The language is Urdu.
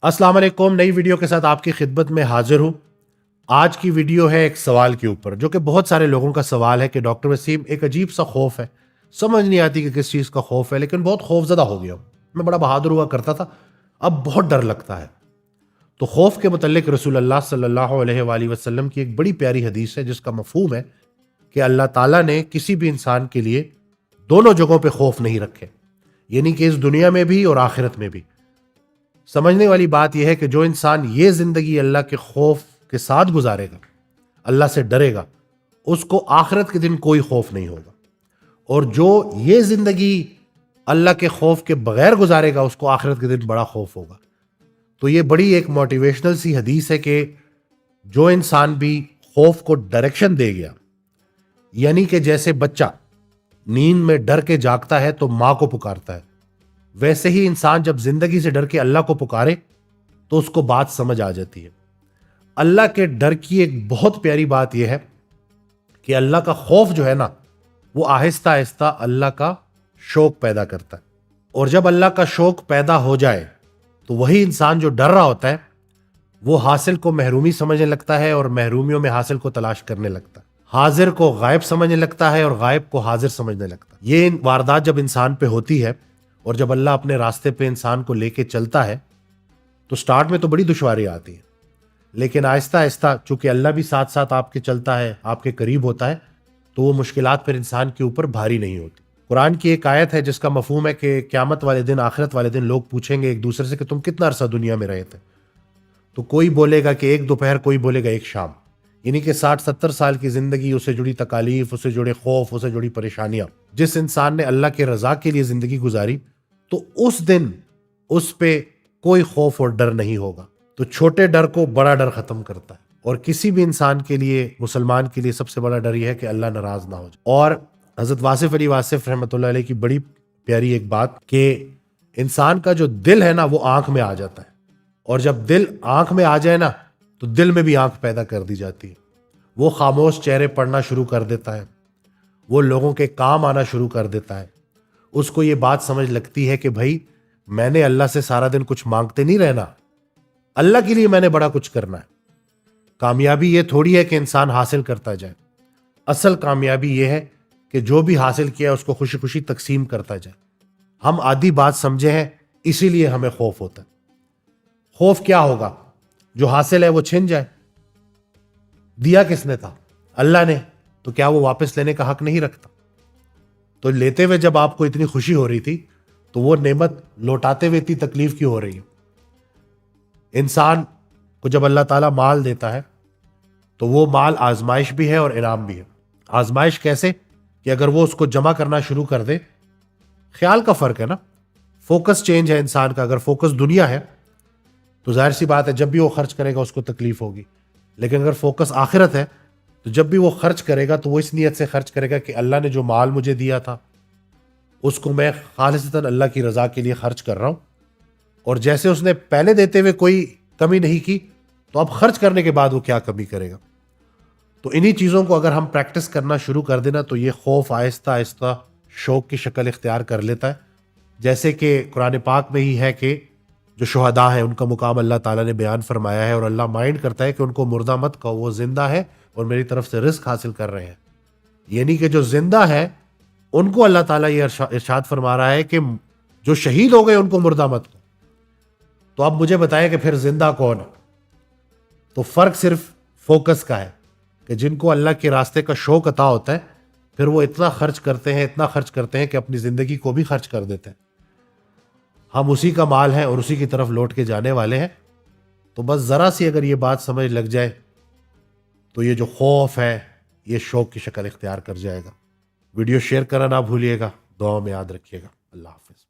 السلام علیکم، نئی ویڈیو کے ساتھ آپ کی خدمت میں حاضر ہوں۔ آج کی ویڈیو ہے ایک سوال کے اوپر جو کہ بہت سارے لوگوں کا سوال ہے کہ ڈاکٹر وسیم ایک عجیب سا خوف ہے، سمجھ نہیں آتی کہ کس چیز کا خوف ہے، لیکن بہت خوف زدہ ہو گیا ہوں۔ میں بڑا بہادر ہوا کرتا تھا، اب بہت ڈر لگتا ہے۔ تو خوف کے متعلق رسول اللہ صلی اللہ علیہ وآلہ وسلم کی ایک بڑی پیاری حدیث ہے جس کا مفہوم ہے کہ اللہ تعالیٰ نے کسی بھی انسان کے لیے دونوں جگہوں پہ خوف نہیں رکھے، یعنی کہ اس دنیا میں بھی اور آخرت میں بھی۔ سمجھنے والی بات یہ ہے کہ جو انسان یہ زندگی اللہ کے خوف کے ساتھ گزارے گا، اللہ سے ڈرے گا، اس کو آخرت کے دن کوئی خوف نہیں ہوگا، اور جو یہ زندگی اللہ کے خوف کے بغیر گزارے گا اس کو آخرت کے دن بڑا خوف ہوگا۔ تو یہ بڑی ایک موٹیویشنل سی حدیث ہے کہ جو انسان بھی خوف کو ڈائریکشن دے گیا، یعنی کہ جیسے بچہ نیند میں ڈر کے جاگتا ہے تو ماں کو پکارتا ہے، ویسے ہی انسان جب زندگی سے ڈر کے اللہ کو پکارے تو اس کو بات سمجھ آ جاتی ہے۔ اللہ کے ڈر کی ایک بہت پیاری بات یہ ہے کہ اللہ کا خوف جو ہے نا، وہ آہستہ آہستہ اللہ کا شوق پیدا کرتا ہے، اور جب اللہ کا شوق پیدا ہو جائے تو وہی انسان جو ڈر رہا ہوتا ہے وہ حاصل کو محرومی سمجھنے لگتا ہے، اور محرومیوں میں حاصل کو تلاش کرنے لگتا ہے، حاضر کو غائب سمجھنے لگتا ہے اور غائب کو حاضر سمجھنے لگتا ہے۔ یہ واردات جب انسان پہ ہوتی ہے اور جب اللہ اپنے راستے پہ انسان کو لے کے چلتا ہے تو سٹارٹ میں تو بڑی دشواری آتی ہے، لیکن آہستہ آہستہ چونکہ اللہ بھی ساتھ ساتھ آپ کے چلتا ہے، آپ کے قریب ہوتا ہے، تو وہ مشکلات پھر انسان کے اوپر بھاری نہیں ہوتی۔ قرآن کی ایک آیت ہے جس کا مفہوم ہے کہ قیامت والے دن، آخرت والے دن لوگ پوچھیں گے ایک دوسرے سے کہ تم کتنا عرصہ دنیا میں رہے تھے؟ تو کوئی بولے گا کہ ایک دوپہر، کوئی بولے گا ایک شام، یعنی کہ 60-70 سال کی زندگی، اسے جڑی تکالیف، اسے جڑے خوف، اسے جڑی پریشانیاں۔ جس انسان نے اللہ کے رضا کے لیے زندگی گزاری تو اس دن اس پہ کوئی خوف اور ڈر نہیں ہوگا۔ تو چھوٹے ڈر کو بڑا ڈر ختم کرتا ہے، اور کسی بھی انسان کے لیے، مسلمان کے لیے سب سے بڑا ڈر یہ ہے کہ اللہ ناراض نہ ہو جائے۔ اور حضرت واصف علی واصف رحمۃ اللہ علیہ کی بڑی پیاری ایک بات کہ انسان کا جو دل ہے نا وہ آنکھ میں آ جاتا ہے، اور جب دل آنکھ میں آ جائے نا تو دل میں بھی آنکھ پیدا کر دی جاتی ہے۔ وہ خاموش چہرے پڑھنا شروع کر دیتا ہے، وہ لوگوں کے کام آنا شروع کر دیتا ہے۔ اس کو یہ بات سمجھ لگتی ہے کہ بھائی میں نے اللہ سے سارا دن کچھ مانگتے نہیں رہنا، اللہ کے لیے میں نے بڑا کچھ کرنا ہے۔ کامیابی یہ تھوڑی ہے کہ انسان حاصل کرتا جائے، اصل کامیابی یہ ہے کہ جو بھی حاصل کیا اس کو خوشی خوشی تقسیم کرتا جائے۔ ہم آدھی بات سمجھے ہیں، اسی لیے ہمیں خوف ہوتا ہے۔ خوف کیا ہوگا؟ جو حاصل ہے وہ چھن جائے۔ دیا کس نے تھا؟ اللہ نے، تو کیا وہ واپس لینے کا حق نہیں رکھتا؟ تو لیتے ہوئے جب آپ کو اتنی خوشی ہو رہی تھی تو وہ نعمت لوٹاتے ہوئے اتنی تکلیف کیوں ہو رہی ہے؟ انسان کو جب اللہ تعالیٰ مال دیتا ہے تو وہ مال آزمائش بھی ہے اور انعام بھی ہے۔ آزمائش کیسے؟ کہ اگر وہ اس کو جمع کرنا شروع کر دے، خیال کا فرق ہے نا، فوکس چینج ہے انسان کا۔ اگر فوکس دنیا ہے تو ظاہر سی بات ہے جب بھی وہ خرچ کرے گا اس کو تکلیف ہوگی، لیکن اگر فوکس آخرت ہے تو جب بھی وہ خرچ کرے گا تو وہ اس نیت سے خرچ کرے گا کہ اللہ نے جو مال مجھے دیا تھا اس کو میں خالصتاً اللہ کی رضا کے لیے خرچ کر رہا ہوں، اور جیسے اس نے پہلے دیتے ہوئے کوئی کمی نہیں کی تو اب خرچ کرنے کے بعد وہ کیا کمی کرے گا۔ تو انہی چیزوں کو اگر ہم پریکٹس کرنا شروع کر دینا تو یہ خوف آہستہ آہستہ شوق کی شکل اختیار کر لیتا ہے۔ جیسے کہ قرآن پاک میں ہی ہے کہ جو شہداء ہیں ان کا مقام اللہ تعالیٰ نے بیان فرمایا ہے، اور اللہ مائنڈ کرتا ہے کہ ان کو مردہ مت کہو، وہ زندہ ہے اور میری طرف سے رزق حاصل کر رہے ہیں۔ یعنی کہ جو زندہ ہے ان کو اللہ تعالیٰ یہ ارشاد فرما رہا ہے کہ جو شہید ہو گئے ان کو مردہ مت کہو۔ تو اب مجھے بتائیں کہ پھر زندہ کون ہے؟ تو فرق صرف فوکس کا ہے کہ جن کو اللہ کے راستے کا شوق عطا ہوتا ہے پھر وہ اتنا خرچ کرتے ہیں، اتنا خرچ کرتے ہیں کہ اپنی زندگی کو بھی خرچ کر دیتے ہیں۔ ہم اسی کا مال ہیں اور اسی کی طرف لوٹ کے جانے والے ہیں۔ تو بس ذرا سی اگر یہ بات سمجھ لگ جائے تو یہ جو خوف ہے یہ شوق کی شکل اختیار کر جائے گا۔ ویڈیو شیئر کرنا نہ بھولیے گا، دعاؤں میں یاد رکھیے گا۔ اللہ حافظ۔